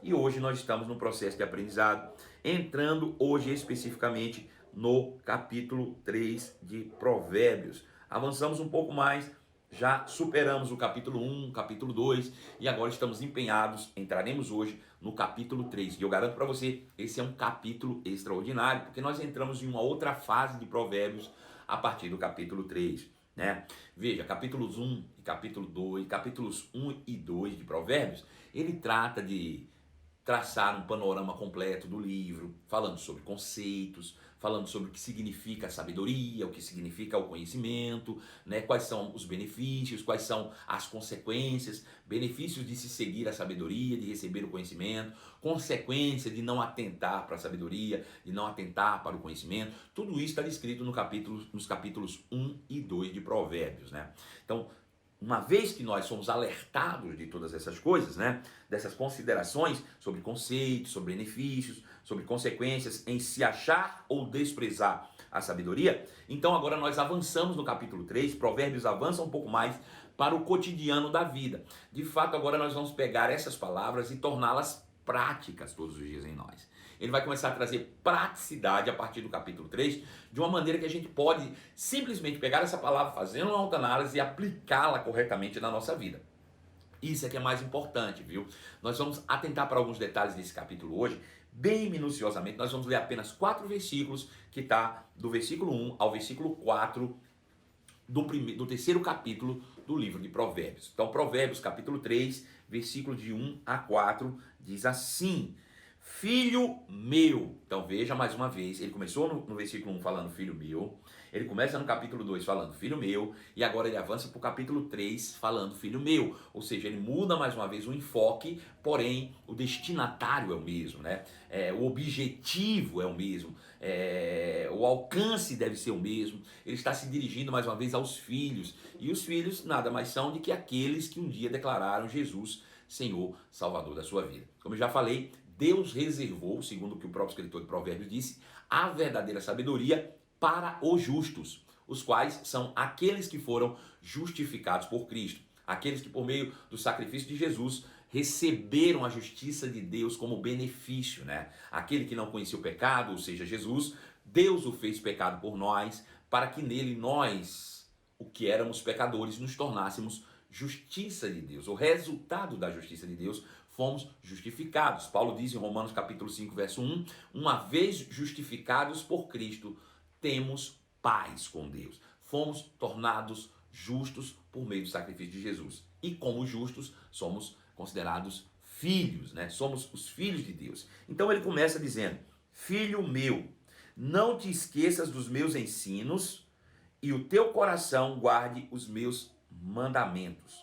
E hoje nós estamos no processo de aprendizado, entrando hoje especificamente no capítulo 3 de Provérbios. Avançamos um pouco mais, já superamos o capítulo 1, capítulo 2 e agora estamos empenhados, entraremos hoje no capítulo 3. E eu garanto para você, esse é um capítulo extraordinário, porque nós entramos em uma outra fase de Provérbios a partir do capítulo 3. Né? Veja, capítulos 1 e capítulo 2, capítulos 1 e 2 de Provérbios, ele trata de traçar um panorama completo do livro, falando sobre conceitos, falando sobre o que significa a sabedoria, o que significa o conhecimento, né? Quais são os benefícios, quais são as consequências, benefícios de se seguir a sabedoria, de receber o conhecimento, consequência de não atentar para a sabedoria, de não atentar para o conhecimento. Tudo isso está descrito nos capítulos 1 e 2 de Provérbios, né? Então, uma vez que nós somos alertados de todas essas coisas, né, dessas considerações sobre conceitos, sobre benefícios, sobre consequências em se achar ou desprezar a sabedoria, então agora nós avançamos no capítulo 3, Provérbios avança um pouco mais para o cotidiano da vida. De fato, agora nós vamos pegar essas palavras e torná-las práticas todos os dias em nós. Ele vai começar a trazer praticidade a partir do capítulo 3, de uma maneira que a gente pode simplesmente pegar essa palavra, fazer uma autoanálise e aplicá-la corretamente na nossa vida. Isso é que é mais importante, viu? Nós vamos atentar para alguns detalhes desse capítulo hoje, bem minuciosamente. Nós vamos ler apenas 4 versículos, que está do versículo 1 ao versículo 4 do terceiro capítulo do livro de Provérbios. Então, Provérbios capítulo 3, versículo de 1 a 4, diz assim: Filho meu. Então veja mais uma vez, ele começou no versículo 1 falando filho meu, ele começa no capítulo 2 falando filho meu, e agora ele avança para o capítulo 3 falando filho meu. Ou seja, ele muda mais uma vez o enfoque, porém o destinatário é o mesmo, né? O objetivo é o mesmo, o alcance deve ser o mesmo. Ele está se dirigindo mais uma vez aos filhos, e os filhos nada mais são do que aqueles que um dia declararam Jesus Senhor, Salvador da sua vida. Como eu já falei, Deus reservou, segundo o que o próprio escritor de Provérbios disse, a verdadeira sabedoria para os justos, os quais são aqueles que foram justificados por Cristo, aqueles que por meio do sacrifício de Jesus receberam a justiça de Deus como benefício, né? Aquele que não conhecia o pecado, ou seja, Jesus, Deus o fez pecado por nós, para que nele nós, o que éramos pecadores, nos tornássemos justiça de Deus. O resultado da justiça de Deus, fomos justificados. Paulo diz em Romanos capítulo 5, verso 1, uma vez justificados por Cristo, temos paz com Deus. Fomos tornados justos por meio do sacrifício de Jesus. E como justos, somos considerados filhos, né? Somos os filhos de Deus. Então ele começa dizendo: Filho meu, não te esqueças dos meus ensinos e o teu coração guarde os meus mandamentos.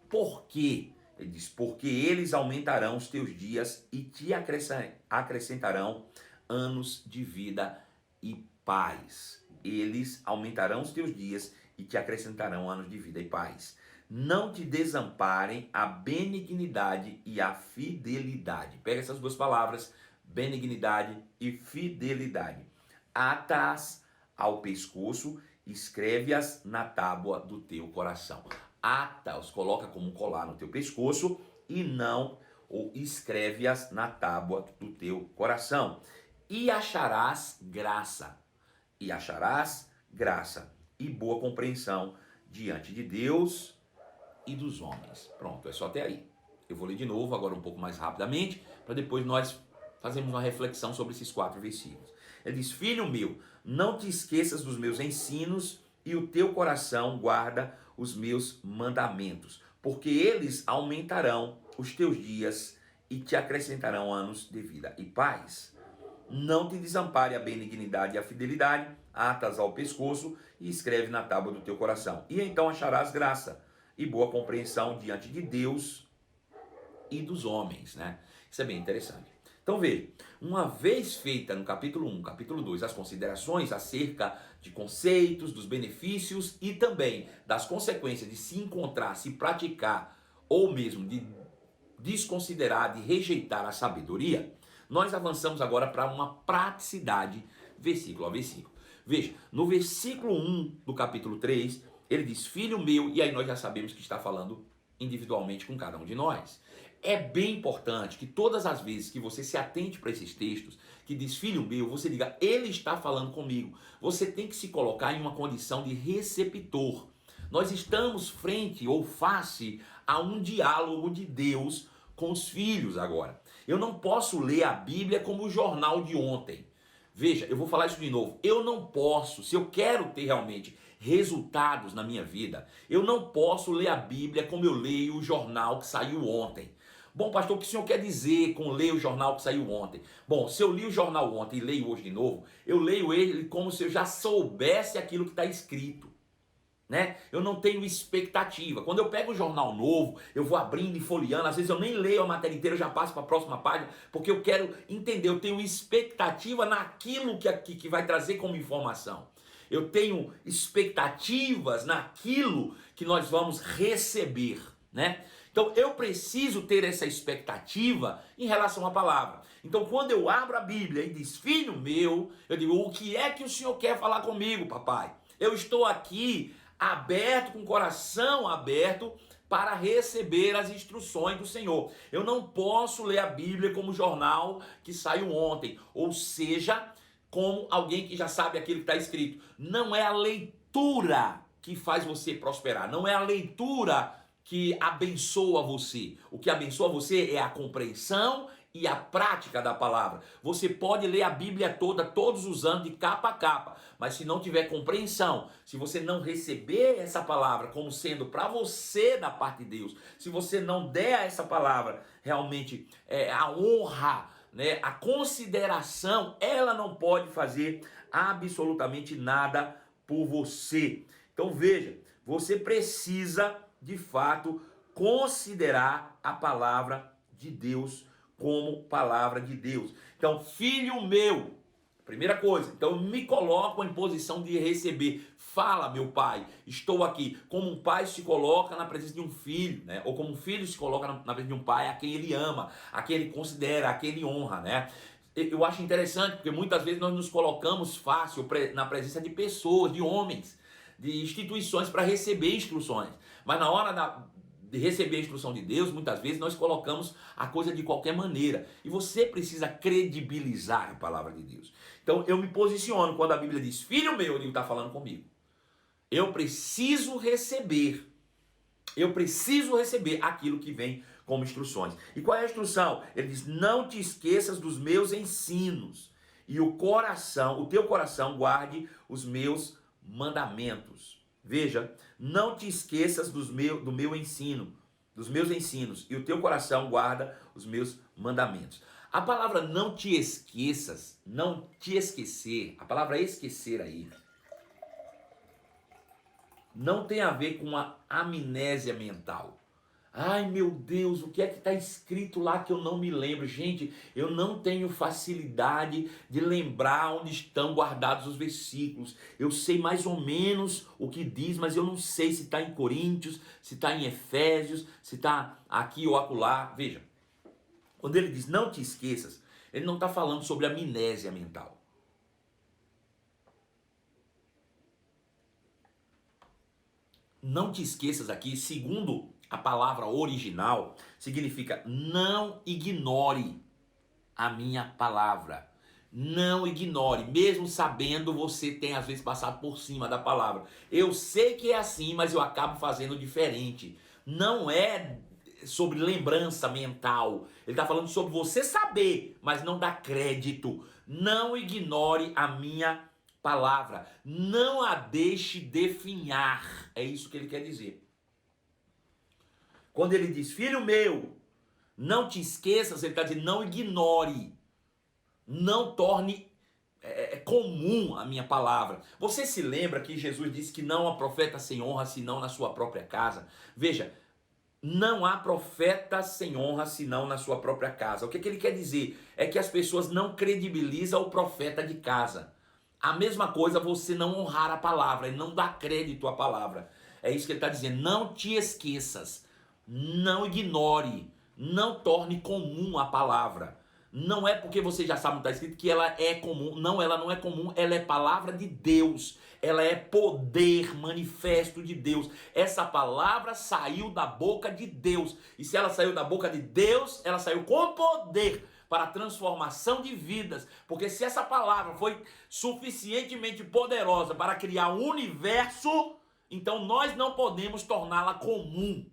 Por quê? Ele diz, porque eles aumentarão os teus dias e te acrescentarão anos de vida e paz. Eles aumentarão os teus dias e te acrescentarão anos de vida e paz. Não te desamparem a benignidade e a fidelidade. Pega essas duas palavras, benignidade e fidelidade. Ata-as ao pescoço, escreve-as na tábua do teu coração. Ata-os, coloca como um colar no teu pescoço e não, ou escreve-as na tábua do teu coração. E acharás graça, e boa compreensão diante de Deus e dos homens. Pronto, é só até aí. Eu vou ler de novo, agora um pouco mais rapidamente, para depois nós fazermos uma reflexão sobre esses 4 versículos. Ele diz, filho meu, não te esqueças dos meus ensinos e o teu coração guarda os meus mandamentos, porque eles aumentarão os teus dias e te acrescentarão anos de vida e paz. Não te desampare a benignidade e a fidelidade, atas ao pescoço e escreve na tábua do teu coração. E então acharás graça e boa compreensão diante de Deus e dos homens, né? Isso é bem interessante. Então veja, uma vez feita no capítulo 1, capítulo 2, as considerações acerca de conceitos, dos benefícios e também das consequências de se encontrar, se praticar ou mesmo de desconsiderar, de rejeitar a sabedoria, nós avançamos agora para uma praticidade versículo a versículo. Veja, no versículo 1 do capítulo 3, ele diz, filho meu, e aí nós já sabemos que está falando individualmente com cada um de nós. É bem importante que todas as vezes que você se atente para esses textos, que diz filho meu, você diga, ele está falando comigo. Você tem que se colocar em uma condição de receptor. Nós estamos frente ou face a um diálogo de Deus com os filhos agora. Eu não posso ler a Bíblia como o jornal de ontem. Veja, eu vou falar isso de novo. Eu não posso, se eu quero ter realmente resultados na minha vida, eu não posso ler a Bíblia como eu leio o jornal que saiu ontem. Bom, pastor, o que o senhor quer dizer com ler o jornal que saiu ontem? Bom, se eu li o jornal ontem e leio hoje de novo, eu leio ele como se eu já soubesse aquilo que está escrito. Né? Eu não tenho expectativa. Quando eu pego um jornal novo, eu vou abrindo e folheando, às vezes eu nem leio a matéria inteira, eu já passo para a próxima página, porque eu quero entender, eu tenho expectativa naquilo que vai trazer como informação. Eu tenho expectativas naquilo que nós vamos receber, né? Então eu preciso ter essa expectativa em relação à palavra. Então quando eu abro a Bíblia e diz, filho meu, eu digo, o que é que o Senhor quer falar comigo, papai? Eu estou aqui aberto, com o coração aberto, para receber as instruções do Senhor. Eu não posso ler a Bíblia como jornal que saiu ontem, ou seja, como alguém que já sabe aquilo que está escrito. Não é a leitura que faz você prosperar, não é a leitura que abençoa você. O que abençoa você é a compreensão e a prática da palavra. Você pode ler a Bíblia toda, todos os anos, de capa a capa, mas se não tiver compreensão, se você não receber essa palavra como sendo para você da parte de Deus, se você não der a essa palavra realmente a honra, né, a consideração, ela não pode fazer absolutamente nada por você. Então veja, você precisa de fato considerar a palavra de Deus como palavra de Deus. Então, filho meu, primeira coisa, então eu me coloco em posição de receber. Fala, meu pai, estou aqui. Como um pai se coloca na presença de um filho, né? Ou como um filho se coloca na presença de um pai a quem ele ama, a quem ele considera, a quem ele honra, né? Eu acho interessante, porque muitas vezes nós nos colocamos fácil na presença de pessoas, de homens, de instituições para receber instruções. Mas na hora de receber a instrução de Deus, muitas vezes nós colocamos a coisa de qualquer maneira. E você precisa credibilizar a palavra de Deus. Então eu me posiciono quando a Bíblia diz, filho meu, ele está falando comigo. Eu preciso receber aquilo que vem como instruções. E qual é a instrução? Ele diz, não te esqueças dos meus ensinos, e o teu coração guarde os meus mandamentos. Veja, não te esqueças dos meus ensinos, e o teu coração guarda os meus mandamentos. A palavra não te esqueças, não te esquecer, a palavra esquecer aí, não tem a ver com a amnésia mental. Ai meu Deus, o que é que está escrito lá que eu não me lembro? Gente, eu não tenho facilidade de lembrar onde estão guardados os versículos. Eu sei mais ou menos o que diz, mas eu não sei se está em Coríntios, se está em Efésios, se está aqui ou acolá. Veja, quando ele diz não te esqueças, ele não está falando sobre amnésia mental. Não te esqueças aqui, segundo a palavra original, significa não ignore a minha palavra. Não ignore, mesmo sabendo, você tem às vezes passado por cima da palavra. Eu sei que é assim, mas eu acabo fazendo diferente. Não é sobre lembrança mental. Ele está falando sobre você saber, mas não dar crédito. Não ignore a minha palavra. Não a deixe definhar. É isso que ele quer dizer. Quando ele diz, filho meu, não te esqueças, ele está dizendo, não ignore, não torne comum a minha palavra. Você se lembra que Jesus disse que não há profeta sem honra, senão na sua própria casa? Veja, não há profeta sem honra, senão na sua própria casa. O que ele quer dizer? É que as pessoas não credibilizam o profeta de casa. A mesma coisa você não honrar a palavra e não dar crédito à palavra. É isso que ele está dizendo, não te esqueças. Não ignore, não torne comum a palavra. Não é porque você já sabe o que está escrito que ela é comum. Não, ela não é comum, ela é palavra de Deus. Ela é poder manifesto de Deus. Essa palavra saiu da boca de Deus. E se ela saiu da boca de Deus, ela saiu com poder para a transformação de vidas. Porque se essa palavra foi suficientemente poderosa para criar um universo, então nós não podemos torná-la comum.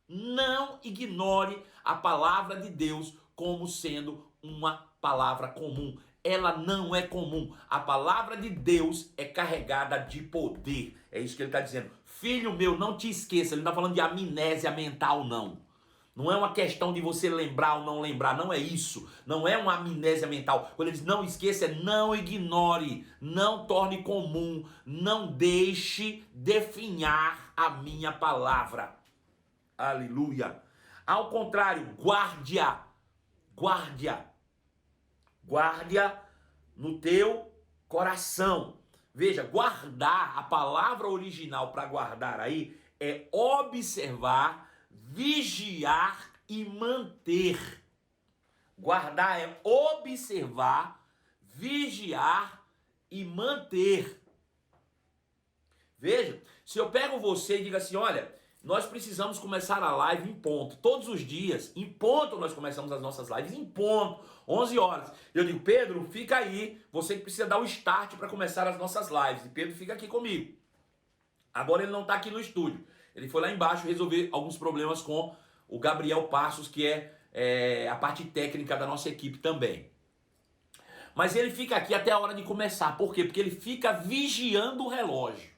Não ignore a palavra de Deus como sendo uma palavra comum. Ela não é comum. A palavra de Deus é carregada de poder. É isso que ele está dizendo. Filho meu, não te esqueça. Ele não está falando de amnésia mental, não. Não é uma questão de você lembrar ou não lembrar. Não é isso. Não é uma amnésia mental. Quando ele diz não esqueça, é não ignore. Não torne comum. Não deixe definhar a minha palavra. Aleluia. Ao contrário, guarde-a. Guarde-a. Guarde-a no teu coração. Veja, guardar, a palavra original para guardar aí é observar, vigiar e manter. Guardar é observar, vigiar e manter. Veja, se eu pego você e digo assim, olha, nós precisamos começar a live em ponto, todos os dias, em ponto nós começamos as nossas lives, em ponto, 11 horas. Eu digo, Pedro, fica aí, você que precisa dar o start para começar as nossas lives. E Pedro fica aqui comigo. Agora ele não está aqui no estúdio, ele foi lá embaixo resolver alguns problemas com o Gabriel Passos, que é a parte técnica da nossa equipe também. Mas ele fica aqui até a hora de começar, por quê? Porque ele fica vigiando o relógio.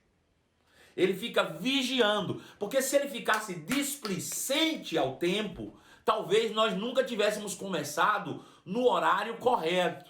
Ele fica vigiando, porque se ele ficasse displicente ao tempo, talvez nós nunca tivéssemos começado no horário correto,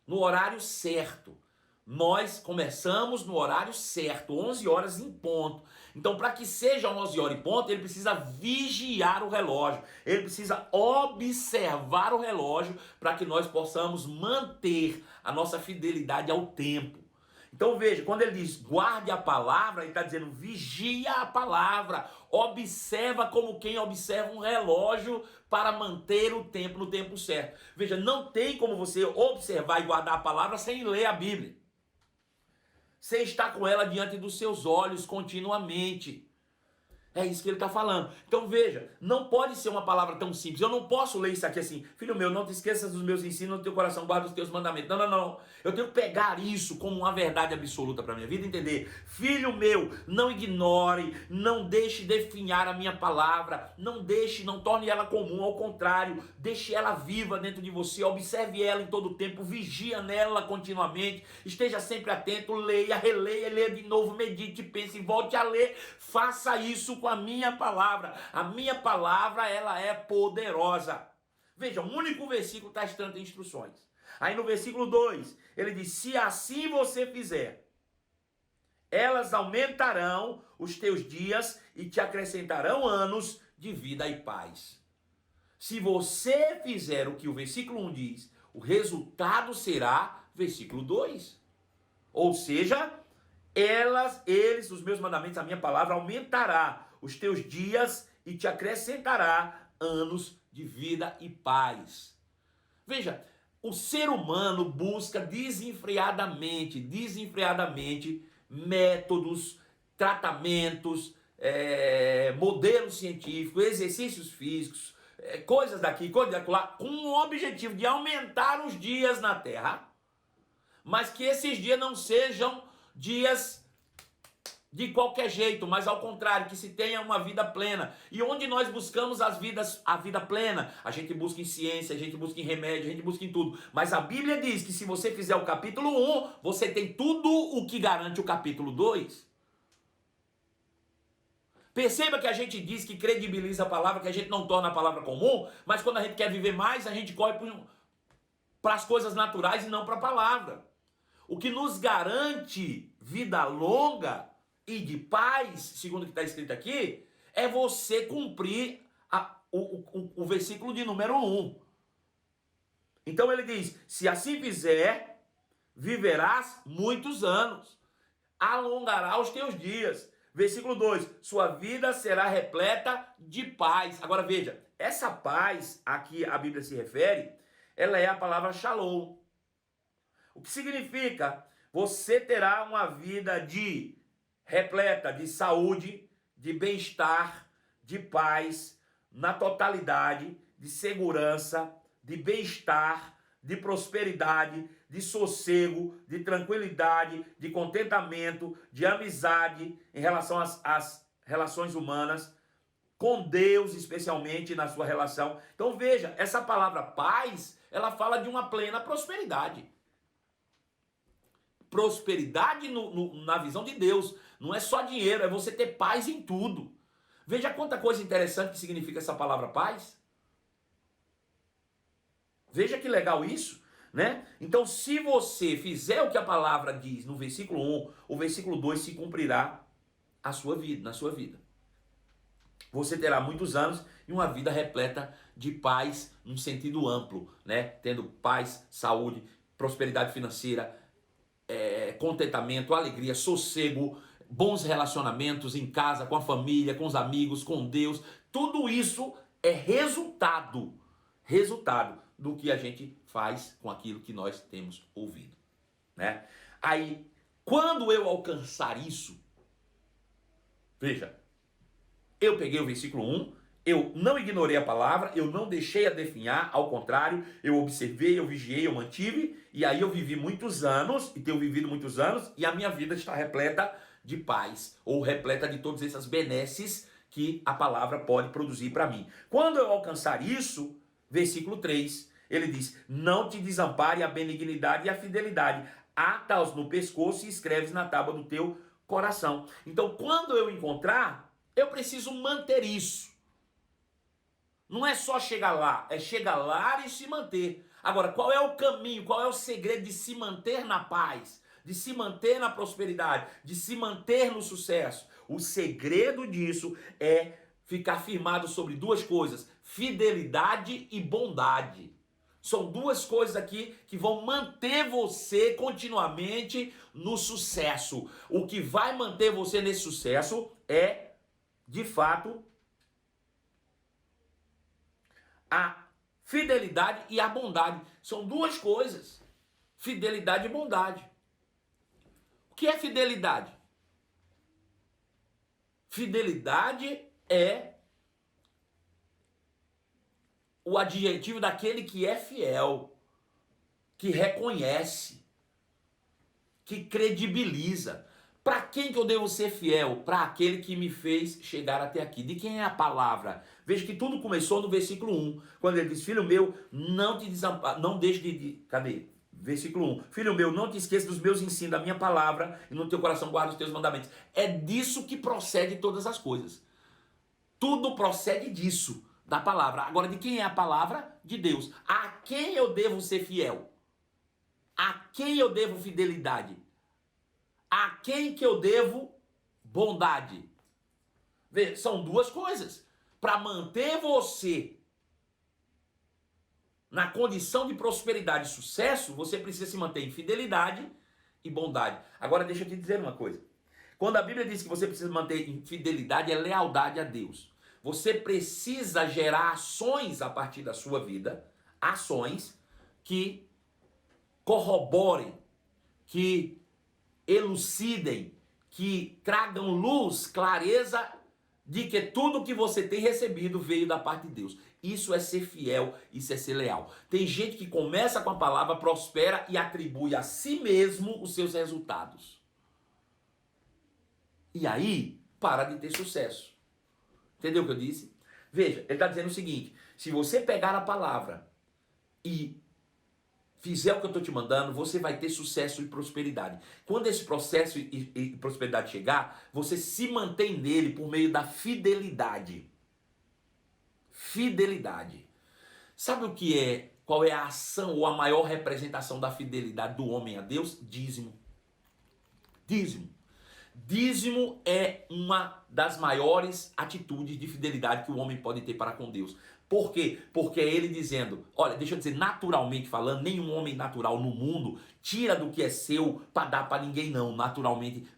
no horário certo. Nós começamos no horário certo, 11 horas em ponto. Então, para que seja 11 horas em ponto, ele precisa vigiar o relógio. Ele precisa observar o relógio para que nós possamos manter a nossa fidelidade ao tempo. Então veja, quando ele diz guarde a palavra, ele está dizendo vigia a palavra, observa como quem observa um relógio para manter o tempo no tempo certo. Veja, não tem como você observar e guardar a palavra sem ler a Bíblia. Sem estar com ela diante dos seus olhos continuamente. É isso que ele está falando. Então veja, não pode ser uma palavra tão simples. Eu não posso ler isso aqui assim, filho meu, não te esqueças dos meus ensinos no teu coração, guarda os teus mandamentos. Não, não, não. Eu tenho que pegar isso como uma verdade absoluta para a minha vida e entender. Filho meu, não ignore, não deixe definhar a minha palavra, não torne ela comum, ao contrário, deixe ela viva dentro de você, observe ela em todo o tempo, vigia nela continuamente, esteja sempre atento, leia, releia, leia de novo, medite, pense, volte a ler, faça isso com a minha palavra. A minha palavra, ela é poderosa. Veja, um único versículo traz tantas instruções. Aí no versículo 2, ele diz, se assim você fizer, elas aumentarão os teus dias e te acrescentarão anos de vida e paz. Se você fizer o que o versículo 1 diz, o resultado será versículo 2. Ou seja, eles, os meus mandamentos, a minha palavra, aumentará os teus dias e te acrescentará anos de vida e paz. Veja, o ser humano busca desenfreadamente métodos, tratamentos, modelos científicos, exercícios físicos, coisas daqui, coisas daquela, com o objetivo de aumentar os dias na Terra, mas que esses dias não sejam dias de qualquer jeito, mas ao contrário, que se tenha uma vida plena. E onde nós buscamos a vida plena? A gente busca em ciência, a gente busca em remédio, a gente busca em tudo. Mas a Bíblia diz que se você fizer o capítulo 1, você tem tudo o que garante o capítulo 2. Perceba que a gente diz que credibiliza a palavra, que a gente não torna a palavra comum, mas quando a gente quer viver mais, a gente corre para as coisas naturais e não para a palavra. O que nos garante vida longa e de paz, segundo o que está escrito aqui, é você cumprir o versículo de número 1. Então ele diz, se assim fizer, viverás muitos anos, alongará os teus dias. Versículo 2, sua vida será repleta de paz. Agora veja, essa paz a que a Bíblia se refere ela é a palavra shalom. O que significa você terá uma vida repleta de saúde, de bem-estar, de paz, na totalidade, de segurança, de bem-estar, de prosperidade, de sossego, de tranquilidade, de contentamento, de amizade em relação às relações humanas, com Deus especialmente na sua relação. Então veja, essa palavra paz, ela fala de uma plena prosperidade. Prosperidade na visão de Deus, não é só dinheiro, é você ter paz em tudo. Veja quanta coisa interessante que significa essa palavra paz. Veja que legal isso, né? Então, se você fizer o que a palavra diz no versículo 1, o versículo 2 se cumprirá na sua vida. Você terá muitos anos e uma vida repleta de paz num sentido amplo, né? Tendo paz, saúde, prosperidade financeira, contentamento, alegria, sossego, bons relacionamentos em casa, com a família, com os amigos, com Deus. Tudo isso é resultado do que a gente faz com aquilo que nós temos ouvido, né? Aí, quando eu alcançar isso, veja, eu peguei o versículo 1, eu não ignorei a palavra, eu não deixei a definhar, ao contrário, eu observei, eu vigiei, eu mantive, e aí eu vivi muitos anos, e tenho vivido muitos anos, e a minha vida está repleta de paz, ou repleta de todas essas benesses que a palavra pode produzir para mim. Quando eu alcançar isso, versículo 3, ele diz, não te desampare a benignidade e a fidelidade, ata-os no pescoço e escreves na tábua do teu coração. Então, quando eu encontrar, eu preciso manter isso. Não é só chegar lá, é chegar lá e se manter. Agora, qual é o caminho, qual é o segredo de se manter na paz, de se manter na prosperidade, de se manter no sucesso? O segredo disso é ficar firmado sobre duas coisas, fidelidade e bondade. São duas coisas aqui que vão manter você continuamente no sucesso. O que vai manter você nesse sucesso é, de fato, a fidelidade e a bondade. São duas coisas. Fidelidade e bondade. O que é fidelidade? Fidelidade é o adjetivo daquele que é fiel, que reconhece, que credibiliza. Para quem que eu devo ser fiel? Para aquele que me fez chegar até aqui. De quem é a palavra? Veja que tudo começou no versículo 1, quando ele diz, filho meu, não te desampare, não deixe cadê? Versículo 1, filho meu, não te esqueça dos meus ensinos, da minha palavra, e no teu coração guarda os teus mandamentos. É disso que procede todas as coisas. Tudo procede disso, da palavra. Agora, de quem é a palavra? De Deus. A quem eu devo ser fiel? A quem eu devo fidelidade? A quem que eu devo bondade? Veja, são duas coisas. Para manter você na condição de prosperidade e sucesso, você precisa se manter em fidelidade e bondade. Agora deixa eu te dizer uma coisa. Quando a Bíblia diz que você precisa manter em fidelidade, é lealdade a Deus. Você precisa gerar ações a partir da sua vida, ações que corroborem, que elucidem, que tragam luz, clareza de que tudo que você tem recebido veio da parte de Deus. Isso é ser fiel, isso é ser leal. Tem gente que começa com a palavra, prospera e atribui a si mesmo os seus resultados. E aí, para de ter sucesso. Entendeu o que eu disse? Veja, ele está dizendo o seguinte, se você pegar a palavra e fizer o que eu estou te mandando, você vai ter sucesso e prosperidade. Quando esse processo e prosperidade chegar, você se mantém nele por meio da fidelidade. Fidelidade. Sabe o que é? Qual é a ação ou a maior representação da fidelidade do homem a Deus? Dízimo. Dízimo. Dízimo é uma das maiores atitudes de fidelidade que o homem pode ter para com Deus. Por quê? Porque é ele dizendo, olha, deixa eu dizer, naturalmente falando, nenhum homem natural no mundo tira do que é seu para dar para ninguém não, naturalmente,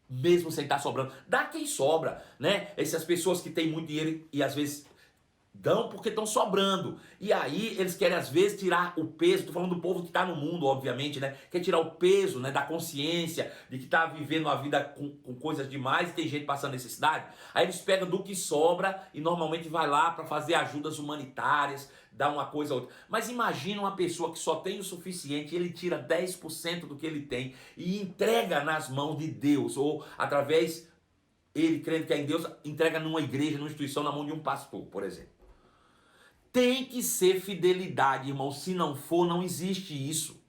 mesmo sem estar sobrando. Dá quem sobra, né? Essas pessoas que têm muito dinheiro e às vezes Dão porque estão sobrando. E aí eles querem às vezes tirar o peso, tô falando do povo que está no mundo, obviamente, né? Quer tirar o peso, né, da consciência de que está vivendo a vida com coisas demais e tem gente passando necessidade. Aí eles pegam do que sobra e normalmente vai lá para fazer ajudas humanitárias, dar uma coisa ou outra. Mas imagina uma pessoa que só tem o suficiente e ele tira 10% do que ele tem e entrega nas mãos de Deus, ou através, ele crendo que é em Deus, entrega numa igreja, numa instituição, na mão de um pastor, por exemplo. Tem que ser fidelidade, irmão. Se não for, não existe isso.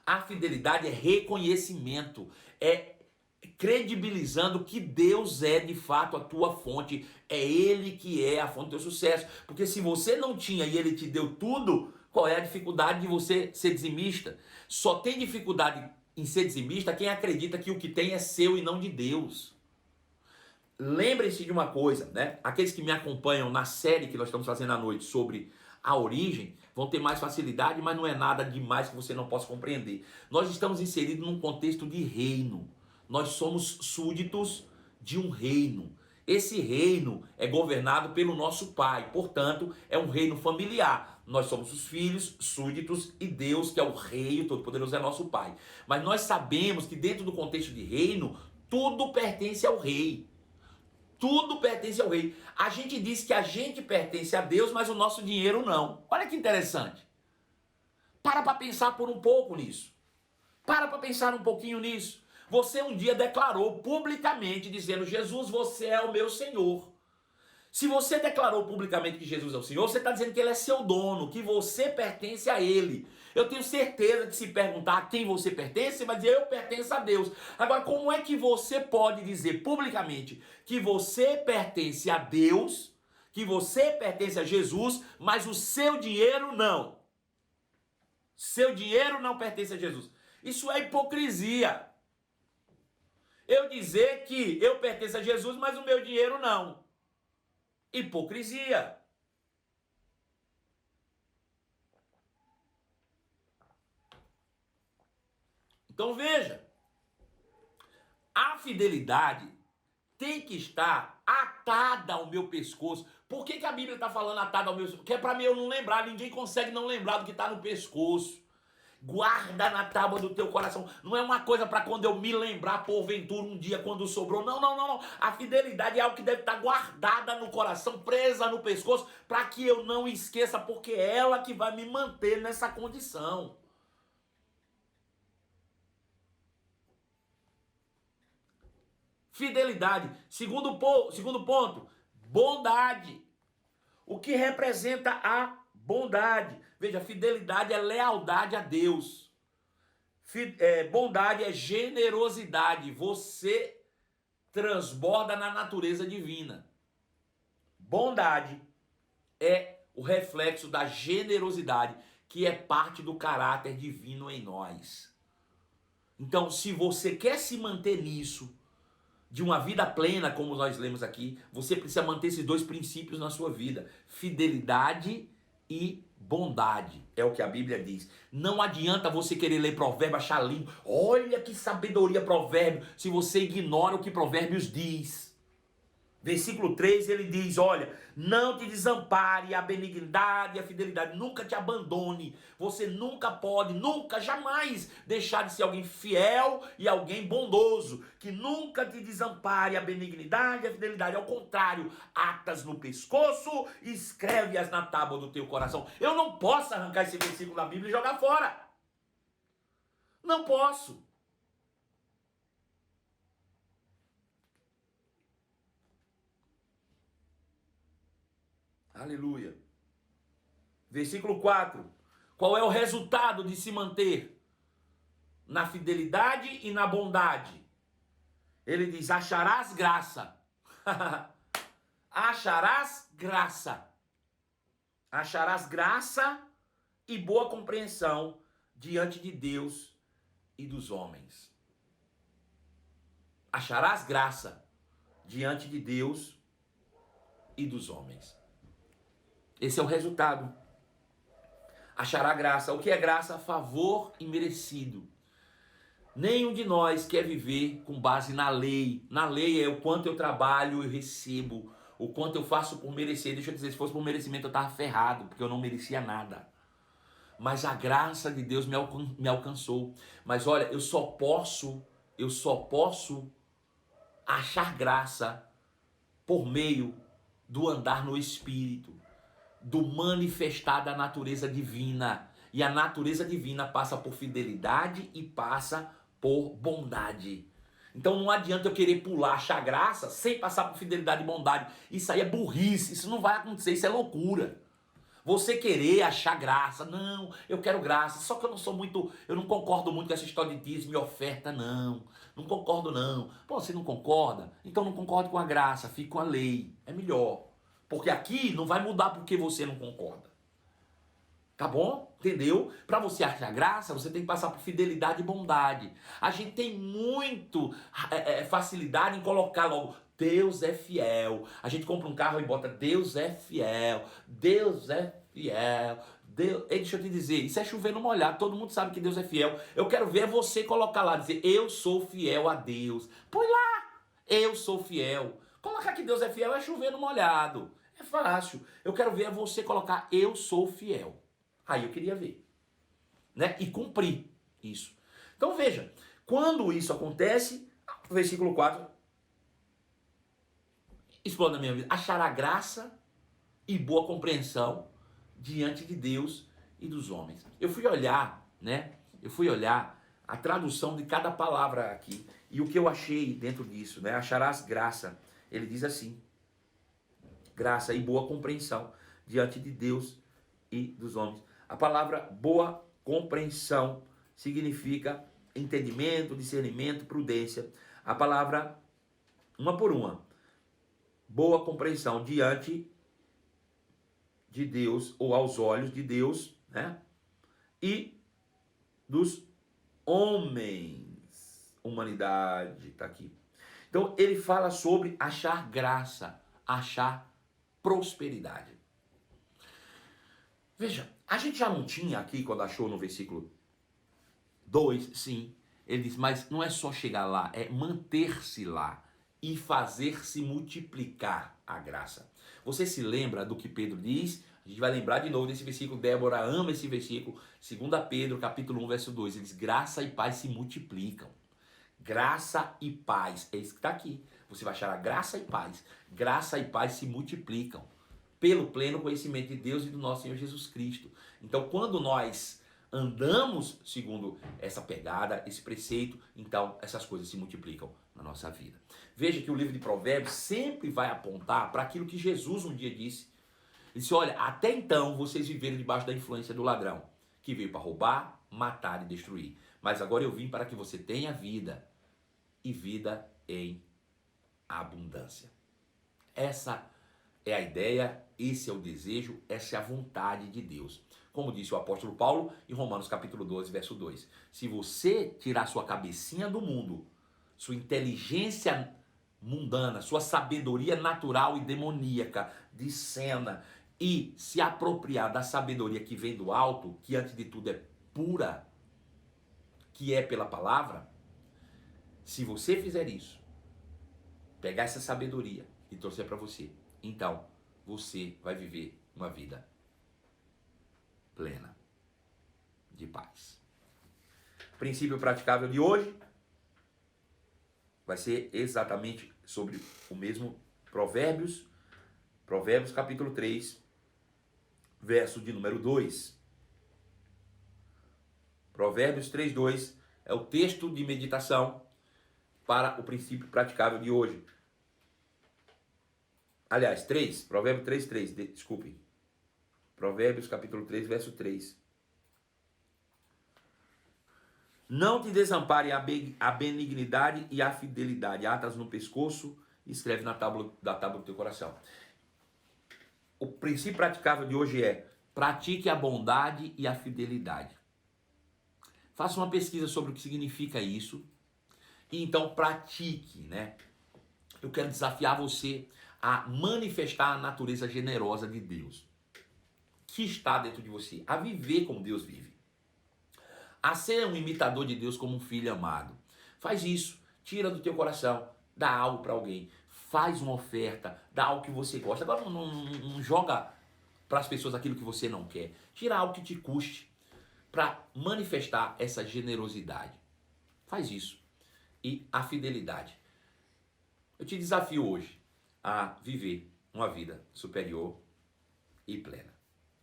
A fidelidade é reconhecimento, é credibilizando que Deus é de fato a tua fonte, é Ele que é a fonte do teu sucesso. Porque se você não tinha e Ele te deu tudo, qual é a dificuldade de você ser dizimista? Só tem dificuldade em ser dizimista quem acredita que o que tem é seu e não de Deus. Lembrem-se de uma coisa, né? Aqueles que me acompanham na série que nós estamos fazendo à noite sobre a origem vão ter mais facilidade, mas não é nada demais que você não possa compreender. Nós estamos inseridos num contexto de reino. Nós somos súditos de um reino. Esse reino é governado pelo nosso Pai, portanto, é um reino familiar. Nós somos os filhos, súditos, e Deus, que é o Rei, o Todo-Poderoso, é nosso Pai. Mas nós sabemos que dentro do contexto de reino, tudo pertence ao Rei. Tudo pertence ao rei. A gente diz que a gente pertence a Deus, mas o nosso dinheiro não. Olha que interessante. Para pensar por um pouco nisso. Para pensar um pouquinho nisso. Você um dia declarou publicamente, dizendo: Jesus, você é o meu Senhor. Se você declarou publicamente que Jesus é o Senhor, você está dizendo que Ele é seu dono, que você pertence a Ele. Eu tenho certeza que se perguntar a quem você pertence, você vai dizer: eu pertenço a Deus. Agora, como é que você pode dizer publicamente que você pertence a Deus, que você pertence a Jesus, mas o seu dinheiro não? Seu dinheiro não pertence a Jesus. Isso é hipocrisia. Eu dizer que eu pertenço a Jesus, mas o meu dinheiro não. Hipocrisia. Então veja, a fidelidade tem que estar atada ao meu pescoço. Por que a Bíblia está falando atada ao meu pescoço? Porque é para mim eu não lembrar, ninguém consegue não lembrar do que está no pescoço. Guarda na tábua do teu coração. Não é uma coisa para quando eu me lembrar, porventura, um dia quando sobrou. Não. A fidelidade é algo que deve estar guardada no coração, presa no pescoço, para que eu não esqueça, porque é ela que vai me manter nessa condição. Fidelidade. Segundo ponto, bondade. O que representa a bondade? Veja, fidelidade é lealdade a Deus. Bondade é generosidade. Você transborda na natureza divina. Bondade é o reflexo da generosidade, que é parte do caráter divino em nós. Então, se você quer se manter nisso, de uma vida plena, como nós lemos aqui, você precisa manter esses dois princípios na sua vida: fidelidade e bondade. É o que a Bíblia diz. Não adianta você querer ler provérbio, achar lindo. Olha que sabedoria provérbio, se você ignora o que provérbios diz. Versículo 3, ele diz: olha, não te desampare a benignidade e a fidelidade, nunca te abandone. Você nunca pode, nunca, jamais deixar de ser alguém fiel e alguém bondoso, que nunca te desampare a benignidade e a fidelidade. Ao contrário, atas no pescoço e escreve-as na tábua do teu coração. Eu não posso arrancar esse versículo da Bíblia e jogar fora. Não posso. Aleluia. Versículo 4. Qual é o resultado de se manter na fidelidade e na bondade? Ele diz: acharás graça. Acharás graça. Acharás graça e boa compreensão diante de Deus e dos homens. Acharás graça diante de Deus e dos homens. Esse é o resultado. Achará graça. O que é graça? Favor imerecido. Nenhum de nós quer viver com base na lei. Na lei é o quanto eu trabalho e recebo. o quanto eu faço por merecer. Deixa eu dizer, se fosse por merecimento eu estava ferrado, porque eu não merecia nada. Mas a graça de Deus me alcançou. Mas olha, eu só posso achar graça por meio do andar no Espírito, do manifestar da natureza divina. E a natureza divina passa por fidelidade e passa por bondade. Então não adianta eu querer pular, achar graça, sem passar por fidelidade e bondade. Isso aí é burrice, isso não vai acontecer, isso é loucura. Você querer achar graça, não, eu quero graça, só que eu não concordo muito com essa história de dízimo e oferta, não concordo não. Pô, você não concorda? Então não concorde com a graça, fique com a lei, é melhor. Porque aqui não vai mudar porque você não concorda. Tá bom? Entendeu? Para você achar graça, você tem que passar por fidelidade e bondade. A gente tem muito facilidade em colocar logo Deus é fiel. A gente compra um carro e bota Deus é fiel. Deus é fiel. Deus... Ei, deixa eu te dizer, isso é chover no molhado. Todo mundo sabe que Deus é fiel. Eu quero ver você colocar lá, dizer eu sou fiel a Deus. Põe lá, eu sou fiel. Colocar que Deus é fiel é chover no molhado. É fácil. Eu quero ver você colocar eu sou fiel. Aí eu queria ver, né? E cumprir isso. Então veja, quando isso acontece, versículo 4, explode na minha vida, achará graça e boa compreensão diante de Deus e dos homens. Eu fui olhar, né? Eu fui olhar a tradução de cada palavra aqui e o que eu achei dentro disso, né? Acharás graça. Ele diz assim: graça e boa compreensão diante de Deus e dos homens. A palavra boa compreensão significa entendimento, discernimento, prudência. A palavra, uma por uma, boa compreensão diante de Deus, ou aos olhos de Deus, né? E dos homens. Humanidade, está aqui. Então ele fala sobre achar graça, achar prosperidade. Veja, a gente já não tinha aqui, quando achou no versículo 2, sim, ele diz, mas não é só chegar lá, é manter-se lá e fazer-se multiplicar a graça. Você se lembra do que Pedro diz? A gente vai lembrar de novo desse versículo, Débora ama esse versículo, 2 Pedro, capítulo 1, verso 2, ele diz, graça e paz se multiplicam. Graça e paz, é isso que está aqui. Você vai achar a graça e paz se multiplicam pelo pleno conhecimento de Deus e do nosso Senhor Jesus Cristo. Então, quando nós andamos segundo essa pegada, esse preceito, então essas coisas se multiplicam na nossa vida. Veja que o livro de Provérbios sempre vai apontar para aquilo que Jesus um dia disse. Ele disse, olha, até então vocês viveram debaixo da influência do ladrão, que veio para roubar, matar e destruir. Mas agora eu vim para que você tenha vida, e vida em abundância. Essa é a ideia, esse é o desejo, essa é a vontade de Deus. Como disse o apóstolo Paulo em Romanos capítulo 12, verso 2. Se você tirar sua cabecinha do mundo, sua inteligência mundana, sua sabedoria natural e demoníaca de cena, e se apropriar da sabedoria que vem do alto, que antes de tudo é pura, que é pela palavra, se você fizer isso, pegar essa sabedoria e trouxer para você, então você vai viver uma vida plena de paz. Princípio praticável de hoje vai ser exatamente sobre o mesmo Provérbios capítulo 3, verso de número 2. Provérbios 3:2 é o texto de meditação para o princípio praticável de hoje. Aliás, 3, Provérbios 3:3, desculpem. Provérbios capítulo 3, verso 3. Não te desampare a benignidade e a fidelidade, atas no pescoço e escreve na tábua do teu coração. O princípio praticável de hoje é: pratique a bondade e a fidelidade. Faça uma pesquisa sobre o que significa isso e então pratique, né? Eu quero desafiar você a manifestar a natureza generosa de Deus que está dentro de você, a viver como Deus vive, a ser um imitador de Deus como um filho amado. Faz isso, tira do teu coração, dá algo para alguém, faz uma oferta, dá algo que você gosta. Agora não joga para as pessoas aquilo que você não quer. Tira algo que te custe para manifestar essa generosidade. Faz isso. E a fidelidade. Eu te desafio hoje a viver uma vida superior e plena.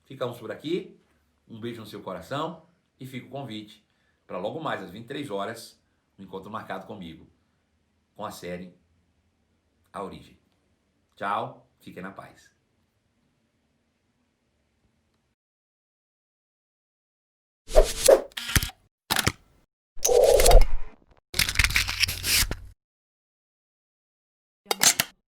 Ficamos por aqui. Um beijo no seu coração e fica o convite para logo mais às 23 horas, um encontro marcado comigo com a série A Origem. Tchau, fiquem na paz.